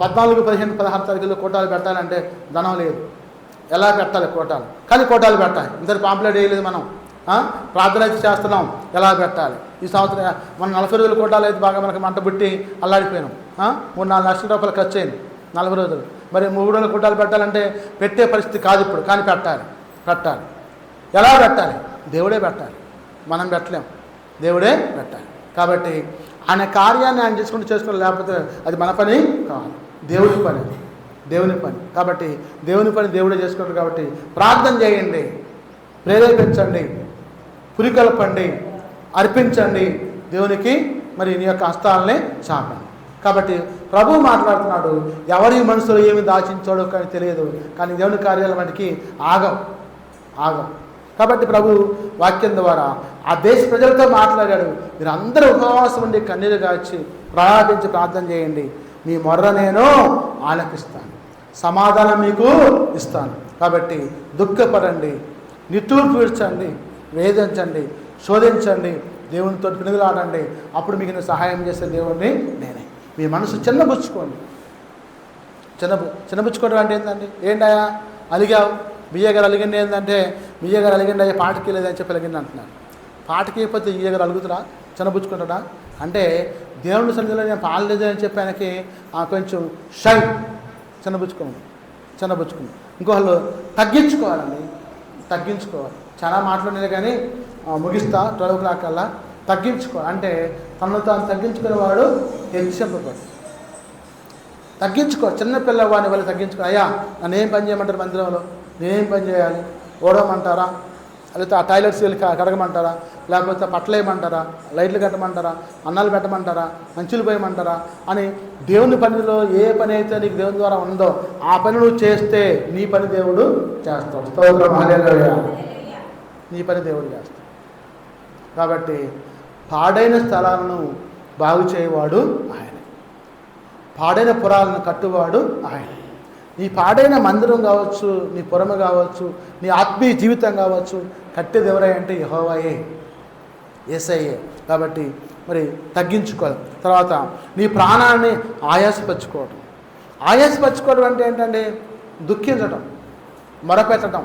Speaker 1: 14, 15, 16 తారీఖుల్లో కోటాలు పెట్టాలంటే ధనం లేదు. ఎలా పెట్టాలి కోటాలు? కానీ కోటాలు పెట్టాలి. ఇంతటి పాంప్లెట్ వేయలేదు మనం, ప్రార్థన అయితే చేస్తున్నాం, ఎలా పెట్టాలి. ఈ సంవత్సరం మనం 40 రోజుల కోటాలు అయితే బాగా మనకి మంట పుట్టి అల్లాడిపోయినాం. 3-4 లక్షల రూపాయలు ఖర్చు అయింది 40 రోజులు. మరి 3 రోజుల కోటాలు పెట్టాలంటే పెట్టే పరిస్థితి కాదు ఇప్పుడు. కానీ పెట్టాలి. ఎలా పెట్టాలి? దేవుడే పెట్టాలి, మనం పెట్టలేం, దేవుడే పెట్టాలి. కాబట్టి ఆయన కార్యాన్ని ఆయన చేసుకుని లేకపోతే అది మన పని కాదు, దేవుని పని. కాబట్టి దేవుని పని దేవుడే చేసుకుంటారు. కాబట్టి ప్రార్థన చేయండి, ప్రేరేపించండి, పురికల్పండి, అర్పించండి దేవునికి. మరి నీ యొక్క హస్తాలనే చాపండి. కాబట్టి ప్రభువు మాట్లాడుతున్నాడు, ఎవరి మనసులో ఏమి దాచించాడో కానీ తెలియదు, కానీ దేవుని కార్యాల వాటికి ఆగం. కాబట్టి ప్రభు వాక్యం ద్వారా ఆ దేశ ప్రజలతో మాట్లాడాడు. మీరు అందరూ ఉపవాసం ఉండి కన్నీరు గాచి ప్రార్థించి ప్రార్థన చేయండి, మీ మొర్ర నేను ఆలకిస్తాను, సమాధానం మీకు ఇస్తాను. కాబట్టి దుఃఖపడండి, నిట్టూర్పు విడ్చండి, వేధించండి, శోధించండి, దేవునితో పినుగులాడండి. అప్పుడు మీకు సహాయం చేసే దేవుడిని నేనే. మీ మనసు చిన్నబుచ్చుకోండి. చిన్నబుచ్చుకోవడం అంటే ఏంటయ్యా అలిగావు? బియ్య గారు అలిగింది ఏంటంటే, బియ్య గారు అలిగిండి అయ్యా పాటకి లేదని చెప్పి అలిగింది అంటున్నారు. పాటకి అయిపోతే బియ్య గారు అలుగుతురా, చిన్నబుచ్చుకుంటాడా అంటే దేవుని సన్నిధిలో నేను పాడలేదు అని చెప్పి ఆయనకి కొంచెం షై, చిన్నబుచ్చుకుంది. ఇంకోళ్ళు తగ్గించుకోవాలి. చాలా మాట్లాడినా కానీ ముగిస్తా 12 o'clock కల్లా. తగ్గించుకోవాలి అంటే తనను తాను తగ్గించుకునేవాడు హెచ్చింపబడు. చిన్న పిల్లవాడిని వాళ్ళు తగ్గించుకో. అయ్యా నన్ను ఏం పని చేయమంటారు మందిరంలో, నేనేం పని చేయాలి? ఓడమంటారా, లేకపోతే ఆ టాయిలెట్స్ వెళ్ళి కడగమంటారా, లేకపోతే పట్లేయమంటారా, లైట్లు కట్టమంటారా, అన్నాలు పెట్టమంటారా, మంచులు పోయమంటారా అని దేవుని పనిలో ఏ పని అయితే నీకు దేవుని ద్వారా ఉందో ఆ పని నువ్వు చేస్తే నీ పని దేవుడు చేస్తాడు. స్తోత్రం, హల్లెలూయా. నీ పని దేవుడు చేస్తాడు. కాబట్టి పాడైన స్థలాలను బాగు చేయవాడు ఆయన, పాడైన పురాలను కట్టువాడు ఆయన. నీ పాడైన మందిరం కావచ్చు, నీ పురమ కావచ్చు, నీ ఆత్మీయ జీవితం కావచ్చు, కట్టేది ఎవరంటే యెహోవాయే, యేసయ్యే. కాబట్టి మరి తగ్గించుకోవాలి. తర్వాత నీ ప్రాణాన్ని ఆయాసపరచుకోవడం అంటే ఏంటంటే దుఃఖించడం, మొరపెట్టడం,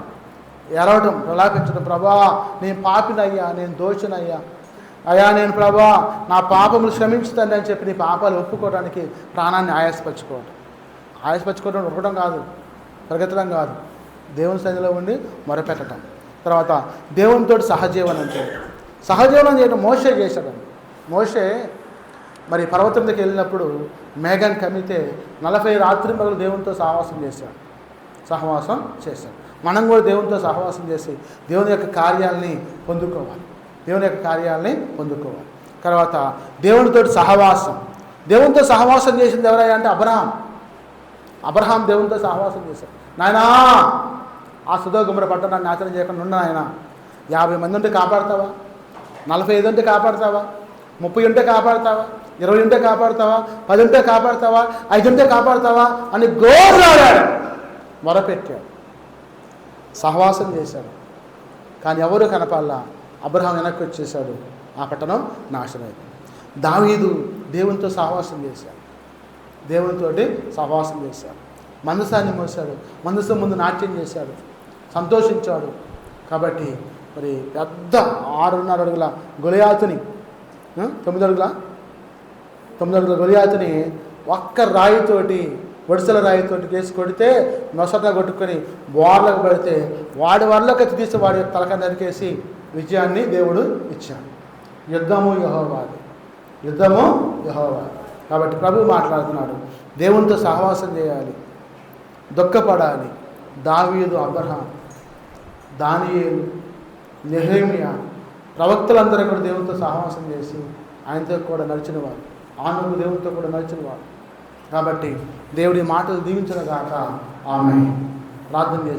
Speaker 1: ఎరవడం, ప్రలాపించడం. ప్రభా నేను పాపినయ్యా, నేను దోషినయ్యా, అయ్యా నేను ప్రభా నా పాపములు క్షమించుతాను అని చెప్పి నీ పాపాలు ఒప్పుకోవడానికి ప్రాణాన్ని ఆయాసపరచుకోవడం ఒప్పడం కాదు, ప్రగతడం కాదు, దేవుని సన్నిధిలో ఉండి మొరపెట్టడం. తర్వాత దేవునితో సహజీవనం చేయడం మోషే చేశాడు. మోషే మరి పర్వతం దగ్గరికి వెళ్ళినప్పుడు మేఘాన్ని కమ్మితే 40 రాత్రింపగలు దేవునితో సహవాసం చేశాడు. మనం కూడా దేవునితో సహవాసం చేసి దేవుని యొక్క కార్యాలని పొందుకోవాలి. తర్వాత దేవునితో సహవాసం చేసింది ఎవరయ్యా అంటే అబ్రహాం దేవునితో సహవాసం చేశాడు. నాయనా ఆ సుధోగుమర పట్టణాన్ని నాశనం చేయకుండా ఉన్న ఆయన 50 మంది ఉంటే కాపాడతావా? 45 ఉంటే కాపాడతావా? 30 ఉంటే కాపాడతావా? 20 ఉంటే కాపాడుతావా, 10 ఉంటే కాపాడుతావా, 5 ఉంటే కాపాడుతావా అని గోరాడాడు, మొరపెట్టాడు, సహవాసం చేశాడు. కానీ ఎవరు కనపాలా. అబ్రహాం వెనక్కి వచ్చేసాడు, ఆ పట్టణం నాశనమైంది. దావీదు దేవునితో సహవాసం చేశాడు, దేవునితోటి సహవాసం చేశాడు, మందసాన్ని మోసాడు, మందసం ముందు నాట్యం చేశాడు, సంతోషించాడు. కాబట్టి మరి పెద్ద 6.5 అడుగుల గొలియాతుని, 9 అడుగుల గొలియాతుని ఒక్క రాయితోటి, ఒడిసెల రాయితోటి కేసి కొడితే నొసట కొట్టుకొని బోర్లకు పడితే వాడి వరలోకి తీసి వాడి తలక నరికేసి విజయాన్ని దేవుడు ఇచ్చాడు. యుద్ధము యెహోవాది, యుద్ధము యెహోవాది. కాబట్టి ప్రభు మాట్లాడుతున్నాడు, దేవునితో సహవాసం చేయాలి, దుఃఖపడాలి. దావీదు, అబ్రహాం, దానియేలు, నెహెమ్యా ప్రవక్తలందరూ కూడా దేవునితో సహవాసం చేసి ఆయనతో కూడా నడిచిన వారు, ఆనకు దేవునితో కూడా నడిచిన వారు. కాబట్టి దేవుడి మాటలు దీవించిన గాక. ఆమేన్. ప్రార్థన చేసి